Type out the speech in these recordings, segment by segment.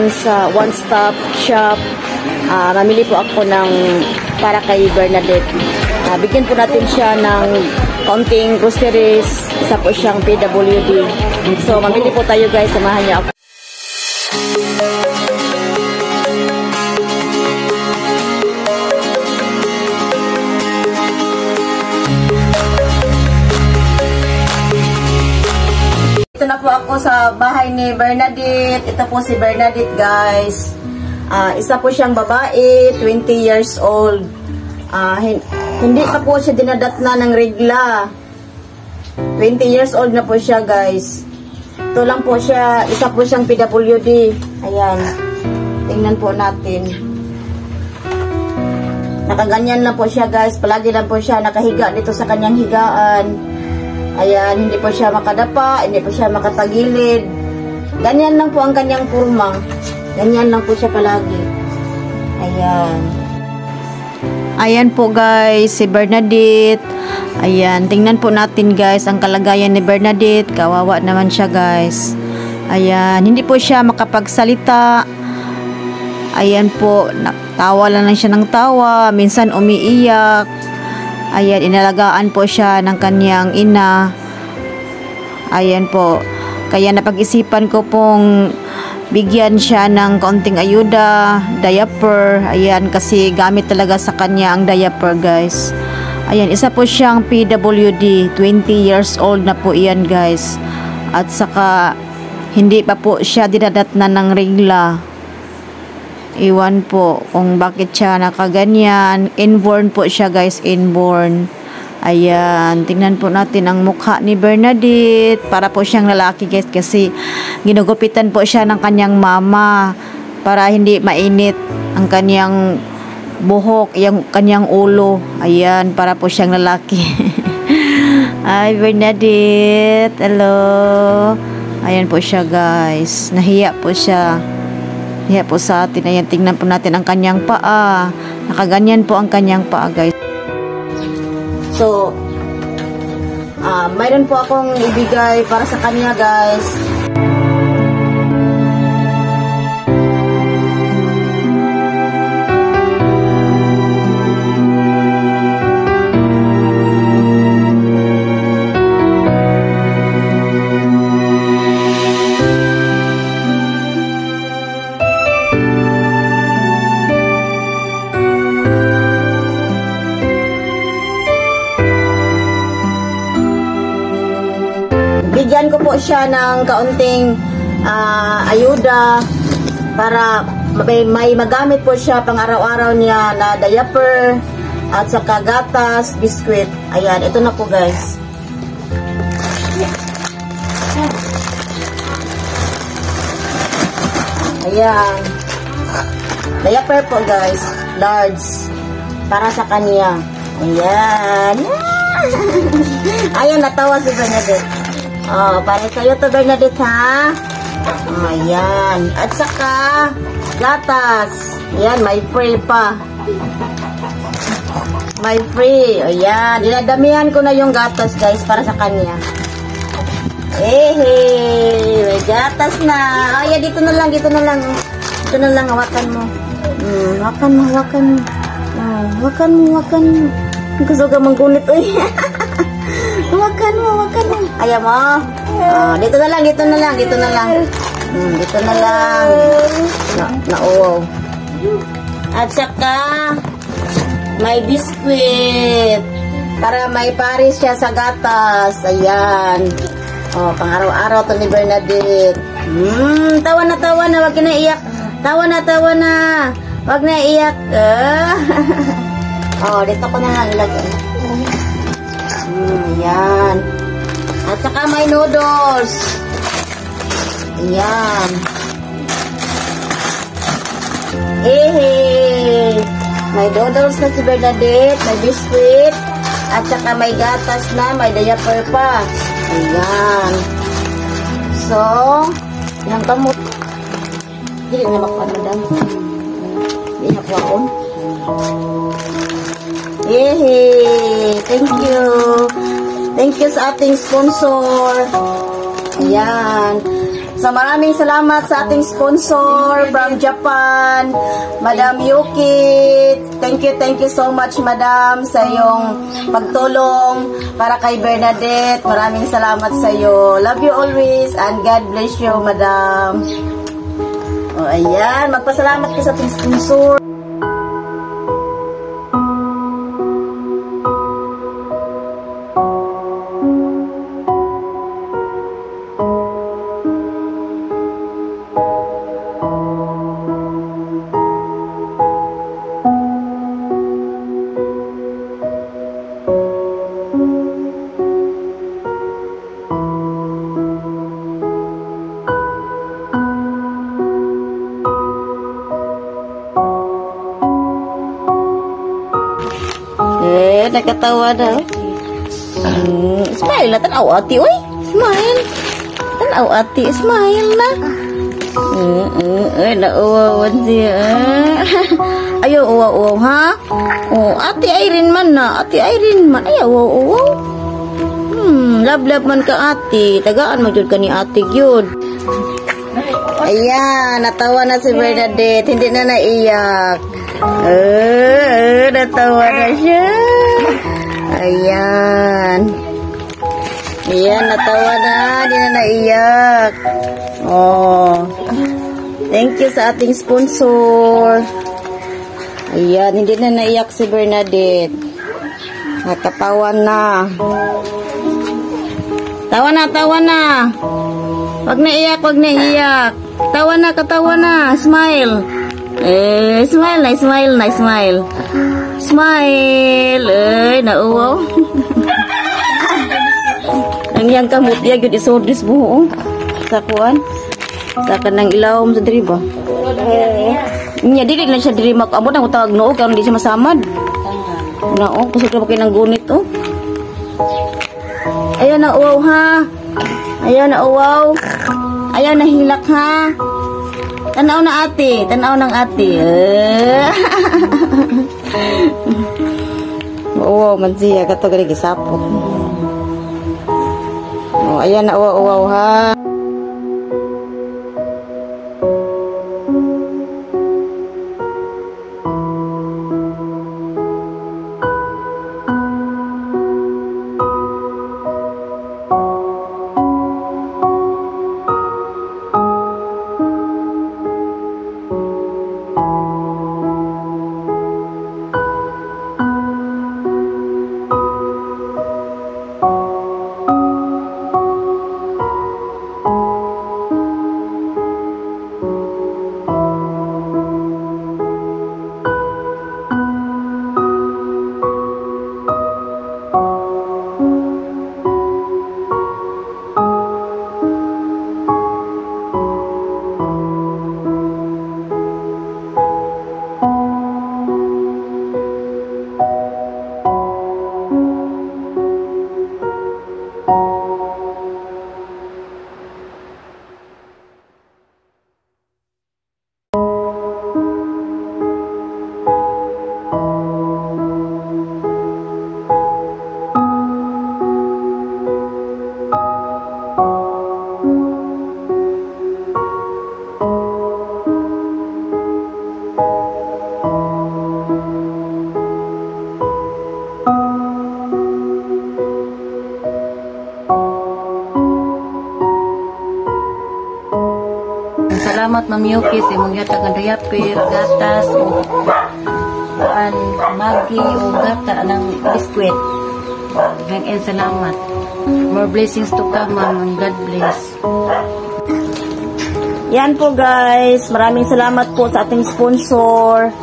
natin sa One Stop Shop. Mamili po ako ng para kay Bernadette. Bigyan po natin siya ng konting groceries. Isa po siyang PWD. So, mamili po tayo guys. Samahan niyo ako. Ito na po ako sa bahay ni Bernadette. Ito po si Bernadette guys. Isa po siyang babae, 20 years old. Hindi pa po siya dinadatna ng regla. 20 years old na po siya guys. Ito lang po siya, isa po siyang PWD. Ayan. Tingnan po natin. Nakaganyan lang po siya guys. Palagi lang po siya nakahiga dito sa kanyang higaan. Ayan, hindi po siya makadapa, hindi po siya makatagilid. Ganyan lang po ang kanyang kurma. Ganyan lang po siya palagi. Ayan. Ayan po guys, si Bernadette. Ayan, tingnan po natin guys ang kalagayan ni Bernadette. Kawawa naman siya guys. Ayan, hindi po siya makapagsalita. Ayan po, tawa lang siya ng tawa. Minsan umiiyak. Ayan, inalagaan po siya ng kanyang ina. Ayan po. Kaya napag-isipan ko pong bigyan siya ng kaunting ayuda, diaper. Ayan, kasi gamit talaga sa kanya ang diaper guys. Ayan, isa po siyang PWD. 20 years old na po iyan guys. At saka, hindi pa po siya dinadatnan ng regla. Iwan po kung bakit siya nakaganyan. Inborn po siya guys, inborn. Ayan, tingnan po natin ang mukha ni Bernadette. Para po siyang lalaki guys kasi ginugupitan po siya ng kanyang mama para hindi mainit ang kanyang buhok, yung kanyang ulo. Ayan, para po siyang lalaki. Ay, Bernadette. Hello. Ayan po siya guys. Nahiya po siya. Hiya po sa atin. Ayan, tingnan po natin ang kanyang paa. Nakaganyan po ang kanyang paa, guys. So, mayroon po akong ibigay para sa kanya, guys. Bigyan ko po siya ng kaunting ayuda para may magamit po siya pang araw-araw niya na diaper at saka gatas, biskwit. Ayan, ito na po guys. Ayan. Diaper po guys. Large. Para sa kanya. Ayan. Ayan, natawa si Bernadette. Oh, para sa'yo to Bernadette ha. Ayan. At saka, gatas. Ayan, may free pa. May free. Ayan. Dinadamihan ko na yung gatas guys para sa kanya. May gatas na. Ayan, dito na lang, dito na lang. Dito na lang, hawakan mo. Hawakan mo, hawakan mo. Hawakan mo, hawakan mo. Gusto ka manggunit, uy. Hawakan mo, hawakan mo. Ayaw mo. Dito na lang, dito na lang, dito na lang. Dito na lang. Nauwaw. At saka, may biskwit. Para may paris siya sa gatas. Ayan. Pang araw-araw to ni Bernadette. Tawa na, wag na iyak. Tawa na. Wag na iyak. Dito ko na lang ilagay. Ayan. At saka may noodles. Ayan. May noodles na si Bernadette. May biscuit. At saka may gatas na. May diaper pa. Ayan. So, yung kamot. Hindi na makapanodan. Hindi na po ako. Thank you. Thank you sa ating sponsor. Ayan. So maraming salamat sa ating sponsor from Japan, Madam Yuki. Thank you so much, Madam, sa iyong pagtulong para kay Bernadette. Maraming salamat sa iyo. Love you always and God bless you, Madam. O ayan, magpasalamat ka sa ating sponsor. Nakatawa na. Smile na. Tanaw ati, uy. Smile. Tanaw ati. Smile na. Nauwawan siya. Ayaw, uwaw, ha? Oh, ati Irene man na. Ati Irene man. Ayaw, uwaw. Love man ka ati. Tagaan mo dyan ka ni ati yun. Ayan. Natawa na si Bernadette. Hindi na naiyak. Natawa na siya. Ayan. Ayan, natawa na. Hindi na naiyak. Oh. Thank you sa ating sponsor. Ayan, hindi na naiyak si Bernadette. Nakatawa na. Tawa na, tawa na. Wag na iyak, wag na iyak. Tawa na, katawa na. Smile. Smile na, smile na, smile. Smile. Nauwaw. Ang yang kamot ya gud isordis buho. Sa kuan. Sa kanang ilawom sa diri ba? Nya dili na siya diri makabot ang tawag noo karon di siya masamad. Nao kusog ra kay nang gunit oh. Ayan na uwaw ha. Ayan na uwaw. Ayan na hilak ha. Tanaw na ate, tanaw ng ate. Oo, man siya kato gali gisapot. Oh, ayan na uwaw ha. Salamat Ma'am Yuki sa imong yata nga diaper, gatas o magi o gata ng biskwit. Hangin salamat. More blessings to come, Ma'am, and God bless. Yan po guys, maraming salamat po sa ating sponsor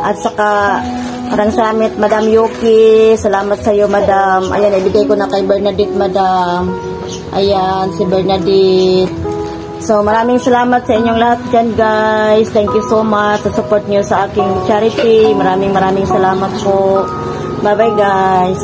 at saka maraming salamat Madam Yuki. Salamat sa iyo Madam. Ayan, ibigay ko na kay Bernadette Madam. Ayan, si Bernadette. So, maraming salamat sa inyong lahat dyan, guys. Thank you so much sa support nyo sa aking charity. Maraming salamat po. Bye-bye, guys.